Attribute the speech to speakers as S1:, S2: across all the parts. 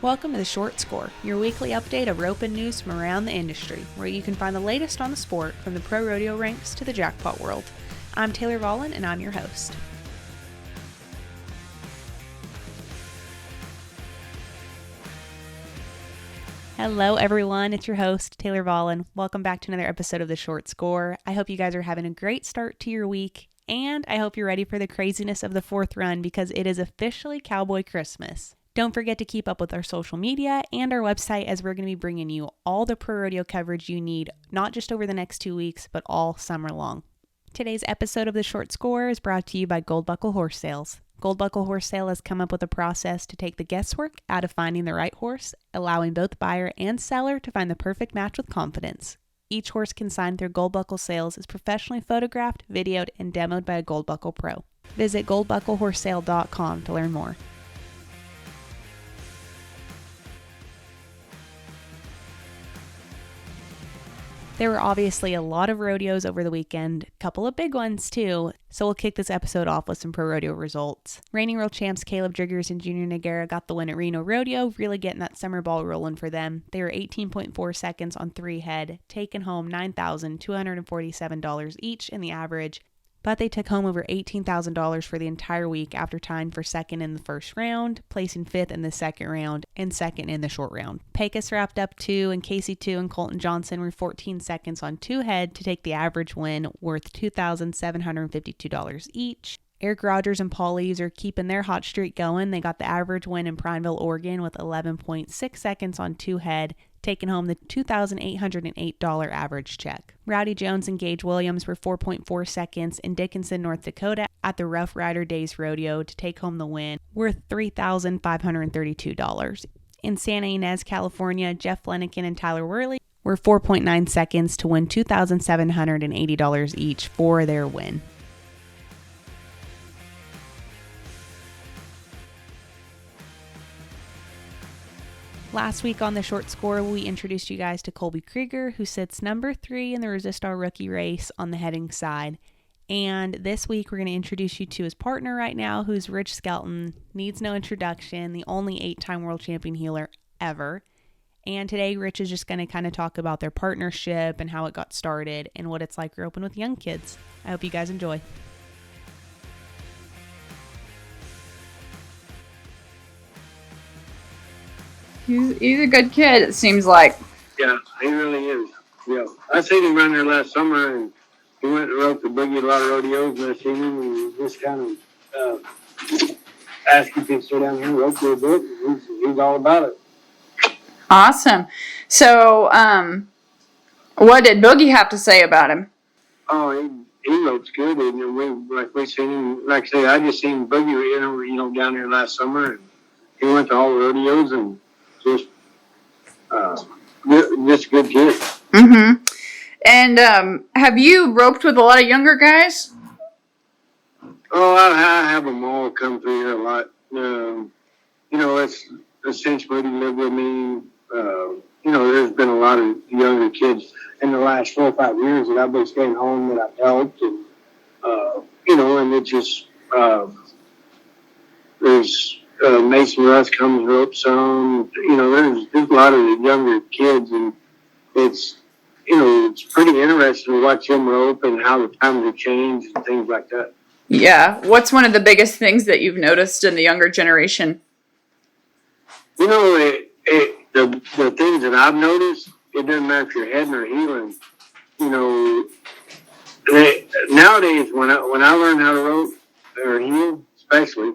S1: Welcome to The Short Score, your weekly update of roping news from around the industry, where you can find the latest on the sport from the pro rodeo ranks to the jackpot world. I'm Taylor Vollen, and I'm your host. Hello everyone, it's your host, Taylor Vollen. Welcome back to another episode of The Short Score. I hope you guys are having a great start to your week, and I hope you're ready for the craziness of the fourth run because it is officially Cowboy Christmas. Don't forget to keep up with our social media and our website as we're going to be bringing you all the pro rodeo coverage you need, not just over the next 2 weeks, but all summer long. Today's episode of The Short Score is brought to you by Gold Buckle Horse Sales. Gold Buckle Horse Sale has come up with a process to take the guesswork out of finding the right horse, allowing both buyer and seller to find the perfect match with confidence. Each horse consigned through Gold Buckle Sales is professionally photographed, videoed, and demoed by a Gold Buckle pro. Visit goldbucklehorsesale.com to learn more. There were obviously a lot of rodeos over the weekend, a couple of big ones too, so we'll kick this episode off with some pro rodeo results. Reigning world champs Caleb Driggers and Junior Noguera got the win at Reno Rodeo, really getting that summer ball rolling for them. They were 18.4 seconds on 3 head, taking home $9,247 each in the average, but they took home over $18,000 for the entire week after tying for second in the first round, placing fifth in the second round, and second in the short round. Pecos wrapped up 2, and Casey 2 and Colton Johnson were 14 seconds on 2 head to take the average win, worth $2,752 each. Eric Rogers and Paul Lees are keeping their hot streak going. They got the average win in Prineville, Oregon with 11.6 seconds on 2 head, taking home the $2,808 average check. Rowdy Jones and Gage Williams were 4.4 seconds in Dickinson, North Dakota at the Rough Rider Days Rodeo to take home the win, worth $3,532. In Santa Ynez, California, Jeff Leniken and Tyler Worley were 4.9 seconds to win $2,780 each for their win. Last week on The Short Score, we introduced you guys to Colby Krieger, who sits number 3 in the Resistar rookie race on the heading side. And this week, we're going to introduce you to his partner right now, who's Rich Skelton. Needs no introduction, the only 8-time world champion heeler ever. And today, Rich is just going to kind of talk about their partnership and how it got started and what it's like roping with young kids. I hope you guys enjoy.
S2: He's a good kid, it seems like.
S3: Yeah, he really is. Yeah, I seen him run there last summer, and he went and roped the boogie at a lot of rodeos, and I seen him, and just kind of asked if he'd sit down here and rope a little bit, and he's all about it.
S2: Awesome. So, what did Boogie have to say about him?
S3: Oh, he ropes good, and we seen him, like I say, I just seen Boogie, down here last summer, and he went to all the rodeos, and just a good kid.
S2: Mm-hmm. And have you roped with a lot of younger guys?
S3: Oh, I have them all come through here a lot. It's since Moody lived with me. There's been a lot of younger kids in the last 4 or 5 years that I've been staying home that I've helped, and and it just there's. Mason Russ comes rope some. There's a lot of the younger kids, and it's pretty interesting to watch them rope and how the times have changed and things like that.
S2: Yeah. What's one of the biggest things that you've noticed in the younger generation?
S3: The things that I've noticed, it doesn't matter if you're heading or heeling. Nowadays, when I learn how to rope or heel, especially,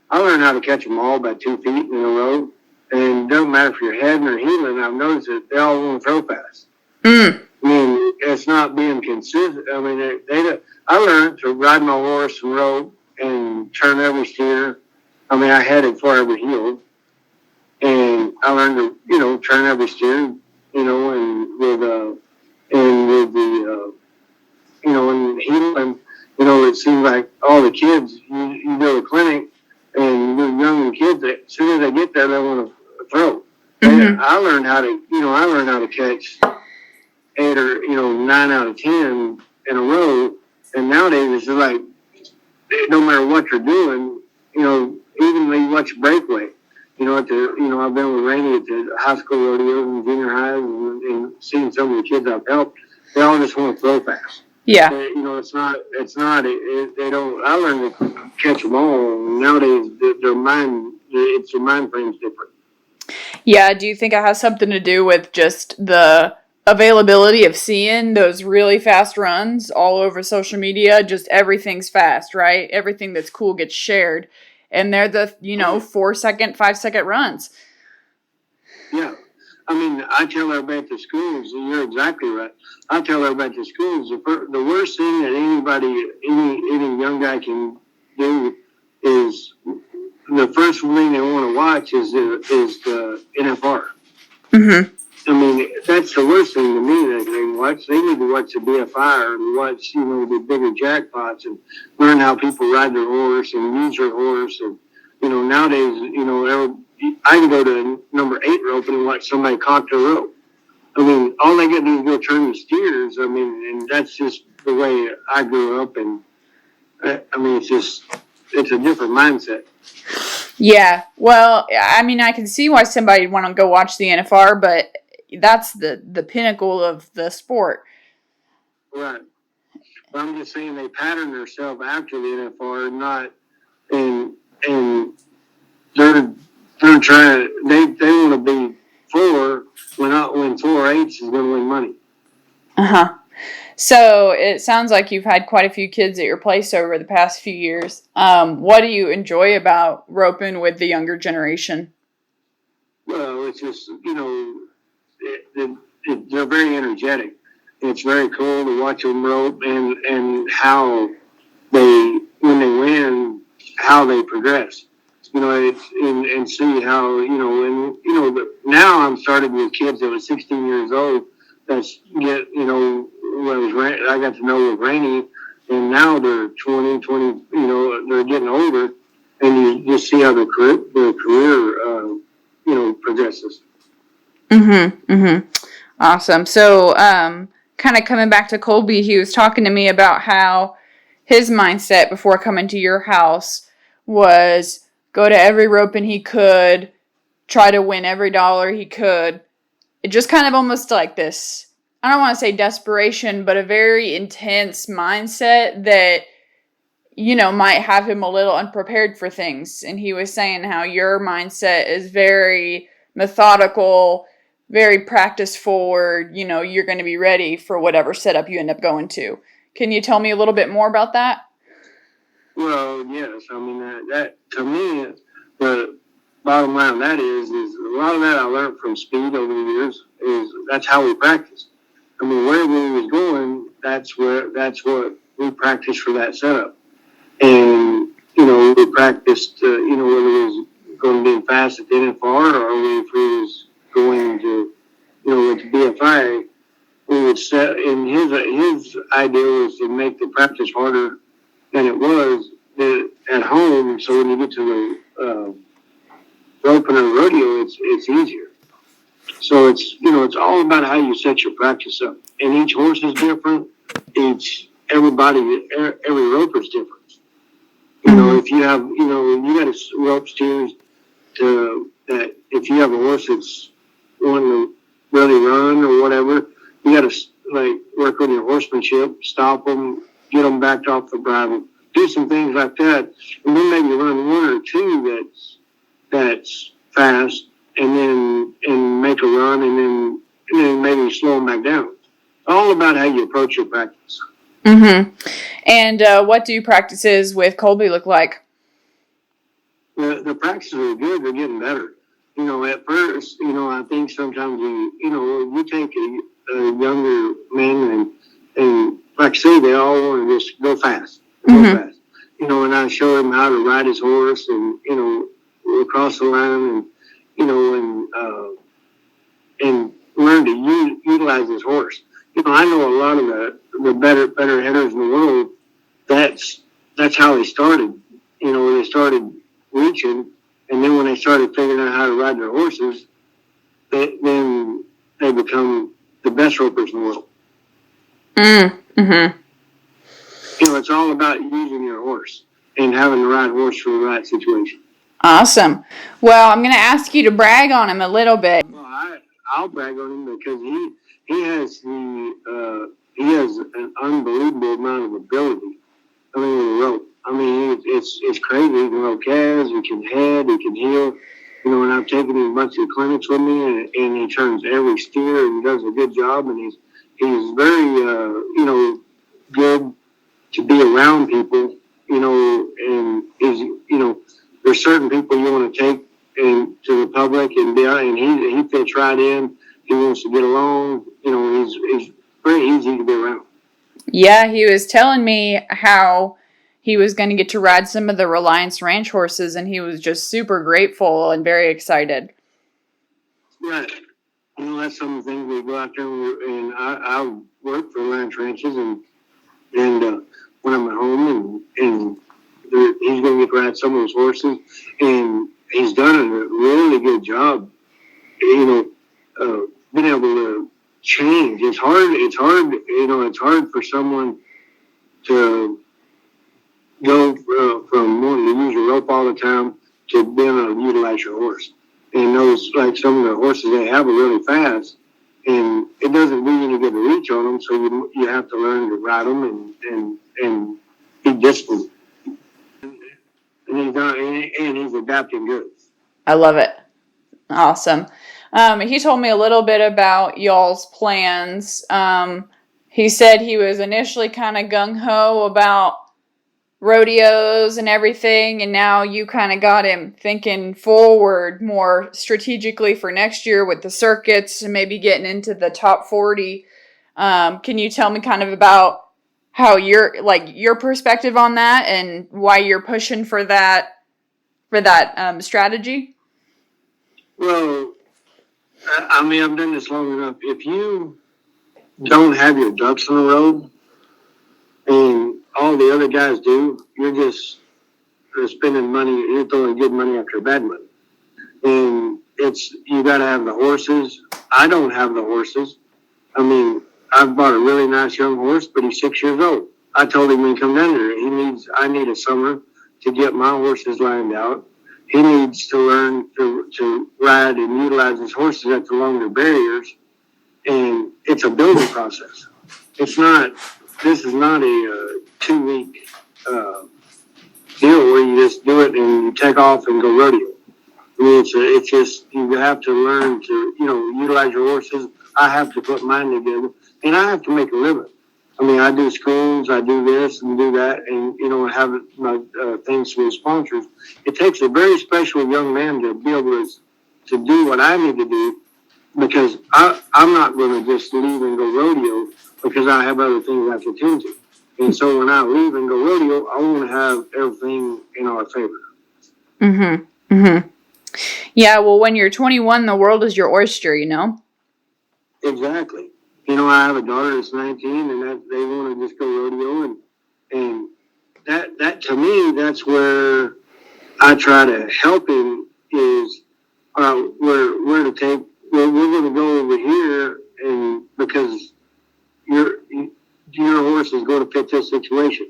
S3: I learned how to catch them all by 2 feet in a row, and it doesn't matter if you're heading or heeling. I've noticed that they all want to throw fast. I mean, it's not being consistent. I mean, I learned to ride my horse and rope and turn every steer. I mean, I headed before I ever heeled, and I learned to turn every steer. And with the and heeling, it seems like all the kids you go to clinic. And the younger kids, as soon as they get there, they want to throw. Mm-hmm. I learned how to catch 8 or 9 out of 10 in a row. And nowadays it's just like no matter what you're doing, even when you watch breakaway, I've been with Rainey at the high school rodeos and junior highs and seeing some of the kids I've helped. They all just want to throw fast.
S2: Yeah.
S3: They don't, I learned to catch them all. Nowadays, their mind frame's different.
S2: Yeah, do you think it has something to do with just the availability of seeing those really fast runs all over social media? Just everything's fast, right? Everything that's cool gets shared. And they're the, 4-second, 5-second runs.
S3: Yeah. I mean, I tell everybody at the schools, and you're exactly right. I tell everybody at the schools, the worst thing that any young guy can do is the first thing they want to watch is the NFR.
S2: Mm-hmm.
S3: I mean, that's the worst thing to me that they can watch. They need to watch the BFI and watch, the bigger jackpots and learn how people ride their horse and use their horse. And, nowadays, I can go to number 8 rope and watch somebody cock their rope. I mean, all they get to do is go turn the steers. I mean, and that's just the way I grew up. And, I mean, it's a different mindset.
S2: Yeah. Well, I mean, I can see why somebody would want to go watch the NFR, but that's the pinnacle of the sport.
S3: Right. But I'm just saying they pattern themselves after the NFR, not and they're trying. They want to be 4 when 4/8 is going to win money.
S2: Uh-huh. So it sounds like you've had quite a few kids at your place over the past few years. What do you enjoy about roping with the younger generation?
S3: Well, it's just, they're very energetic. It's very cool to watch them rope and how when they win, how they progress. And see how, but now I'm starting with kids that were 16 years old I got to know with Rainey, and now they're 20, they're getting older, and you just see how their career progresses.
S2: Mm-hmm. Mm-hmm. Awesome. So, kind of coming back to Colby, he was talking to me about how his mindset before coming to your house was go to every roping he could, try to win every dollar he could. It just kind of almost like this, I don't want to say desperation, but a very intense mindset that, might have him a little unprepared for things. And he was saying how your mindset is very methodical, very practice forward. You're going to be ready for whatever setup you end up going to. Can you tell me a little bit more about that?
S3: Well, yes. I mean, that to me, the bottom line of that is a lot of that I learned from speed over the years. That's how we practice. I mean, wherever we was going, that's what we practiced for that setup. And we practiced, whether it was going to be fast at the NFR or if we was going to, with the BFI, we would set. And his idea was to make the practice harder than it was at home. So when you get to the roping and rodeo, it's easier. So it's all about how you set your practice up, and each horse is different. Every roper is different. If you have, you got to rope steers that if you have a horse that's wanting to really run or whatever, you got to work on your horsemanship, stop them, get them backed off the bridle, do some things like that, and then maybe run 1 or 2 that's fast, and make a run, and then maybe slow them back down. All about how you approach your practice.
S2: Mm-hmm. And what do practices with Colby look like?
S3: The practices are good. They're getting better. At first, I think sometimes you take a younger man and like I say, they all want to just go fast. And I show him how to ride his horse and, across the line and learn to utilize his horse. I know a lot of the better headers in the world. That's how they started. They started reaching, and then when they started figuring out how to ride their horses, then they become the best ropers in the world.
S2: Mm-hmm.
S3: It's all about using your horse and having the right horse for the right situation.
S2: Awesome. Well, I'm going to ask you to brag on him a little bit.
S3: Well, I'll brag on him because he has an unbelievable amount of ability. I mean, with a rope. I mean, it's crazy. He can rope calves, he can head, he can heel. You know, and I've taken him a bunch of clinics with me, and he turns every steer and does a good job. And he's very good to be around people. You know, and there's certain people you want to take to the public and he fits right in. He wants to get along. You know, he's very easy to be around.
S2: Yeah, he was telling me how he was going to get to ride some of the Reliance Ranch horses, and he was just super grateful and very excited.
S3: Right. You know, that's some of the things we go out there and I work for Reliance Ranches and when I'm at home and he's going to get to ride some of those horses, and he's done a really good job. You know, being able to change. It's hard. You know, it's hard for someone to go from wanting to use your rope all the time to being able to utilize your horse. And those, like some of the horses they have are really fast, and it doesn't do you any good to reach on them. So you have to learn to ride them and be disciplined. And he's adapting good.
S2: I love it. Awesome. He told me a little bit about y'all's plans. He said he was initially kind of gung-ho about rodeos and everything, and now you kind of got him thinking forward more strategically for next year with the circuits and maybe getting into the top 40. Can you tell me kind of about how your perspective on that and why you're pushing for that strategy?
S3: Well, I mean, I've done this long enough. If you don't have your ducks in a row and all the other guys do, you're just spending money. You're throwing good money after bad money. And you got to have the horses. I don't have the horses. I mean, I've bought a really nice young horse, but he's 6 years old. I told him when he come down here, I need a summer to get my horses lined out. He needs to learn to ride and utilize his horses at the longer barriers. And it's a building process. This is not a 2-week deal where you just do it and you take off and go rodeo. I mean, it's just, you have to learn to, utilize your horses. I have to put mine together, and I have to make a living. I mean, I do schools, I do this and do that, and, have my things with sponsors. It takes a very special young man to be able to do what I need to do, because I'm not going to just leave and go rodeo because I have other things I have to attend to. And so when I leave and go rodeo, I want to have everything in our favor.
S2: Mm-hmm. Mm-hmm. Yeah, well, when you're 21, the world is your oyster,
S3: Exactly. I have a daughter that's 19, and they want to just go rodeo, and that to me, that's where I try to help him is where to take. Well, we're going to go over here, and because your horse is going to fit this situation,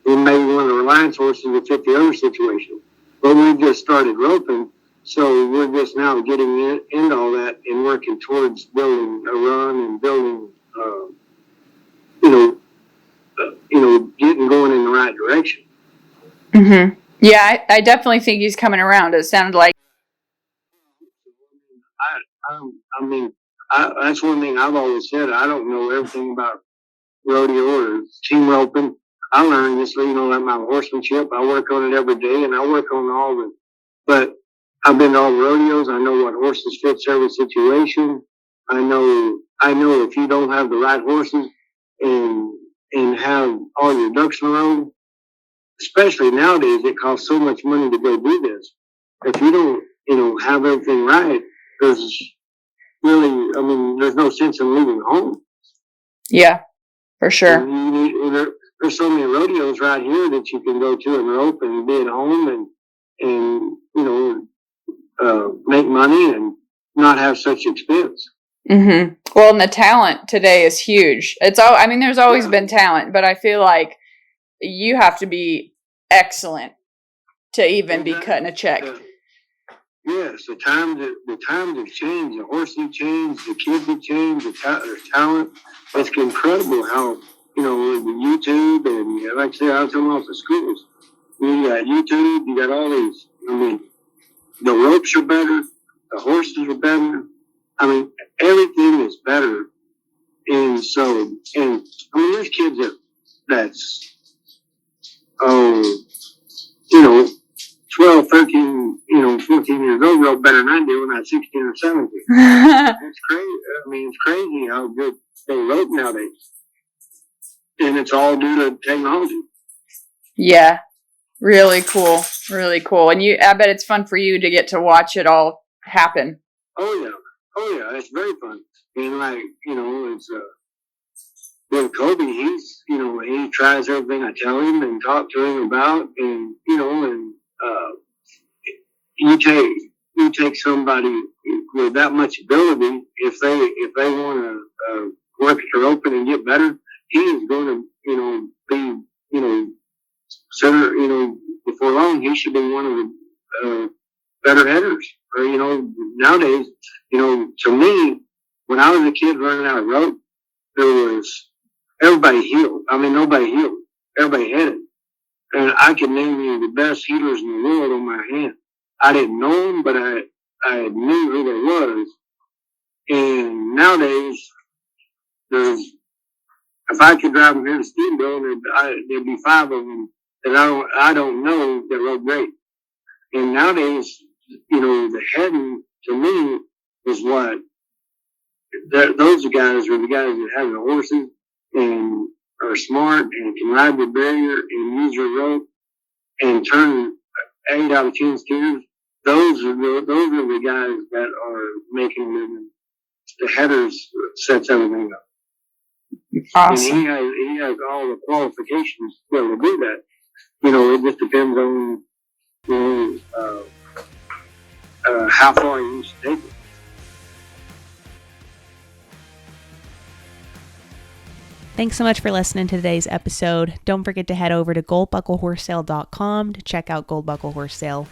S3: and maybe one of the Reliance horses will fit the other situation. But we've just started roping. So we're just now getting into all that and working towards building a run and building, getting going in the right direction.
S2: Mm-hmm. Yeah, I definitely think he's coming around. It sounded like.
S3: That's one thing I've always said. I don't know everything about rodeo or team roping. I learned just, like my horsemanship. I work on it every day, and I work on all of it. But I've been to all the rodeos. I know what horses fits every situation. I know if you don't have the right horses and have all your ducks in a row, especially nowadays, it costs so much money to go do this. If you don't, have everything right, there's no sense in leaving home.
S2: Yeah, for sure.
S3: There's so many rodeos right here that you can go to and rope and be at home and make money and not have such expense.
S2: Mm-hmm. Well, and the talent today is huge. There's always been talent, but I feel like you have to be excellent to even be cutting a check.
S3: Yes, the times have changed. The horses have changed. The kids have changed. Their talent. It's incredible how with the YouTube and like I said, I was talking about the schools. You got YouTube. You got all these. I mean, the ropes are better. The horses are better. I mean, everything is better. And so, and I mean, there's kids that's 12, 13, 14 years old rode better than I did when I was 16 or 17. It's crazy. I mean, it's crazy how good they rode nowadays. And it's all due to technology.
S2: Yeah. Really cool. Really cool. And I bet it's fun for you to get to watch it all happen.
S3: Oh, yeah. It's very fun. And like, it's, with Kobe, he's, he tries everything I tell him and talk to him about. And, you take somebody with that much ability, if they want to work their open and get better, he is going to, be, center, before long, he should be one of the better headers. Or, nowadays, to me, when I was a kid running out of rope, there was everybody healed. I mean, nobody healed. Everybody headed. And I could name you the best healers in the world on my hand. I didn't know them, but I knew who they was. And nowadays, if I could drive them here to Steamboat, there'd be 5 of them that I don't know that rode great. And nowadays, the heading to me is what those guys are the guys that have the horses and are smart and can ride the barrier and use their rope and turn 8 out of 10 steers. Those are the guys that are making the headers sets everything up.
S2: Awesome.
S3: And he has all the qualifications to be able to do that. It just depends on how far he needs to take it.
S1: Thanks so much for listening to today's episode. Don't forget to head over to goldbucklehorse.com to check out Gold Buckle Horse Sale.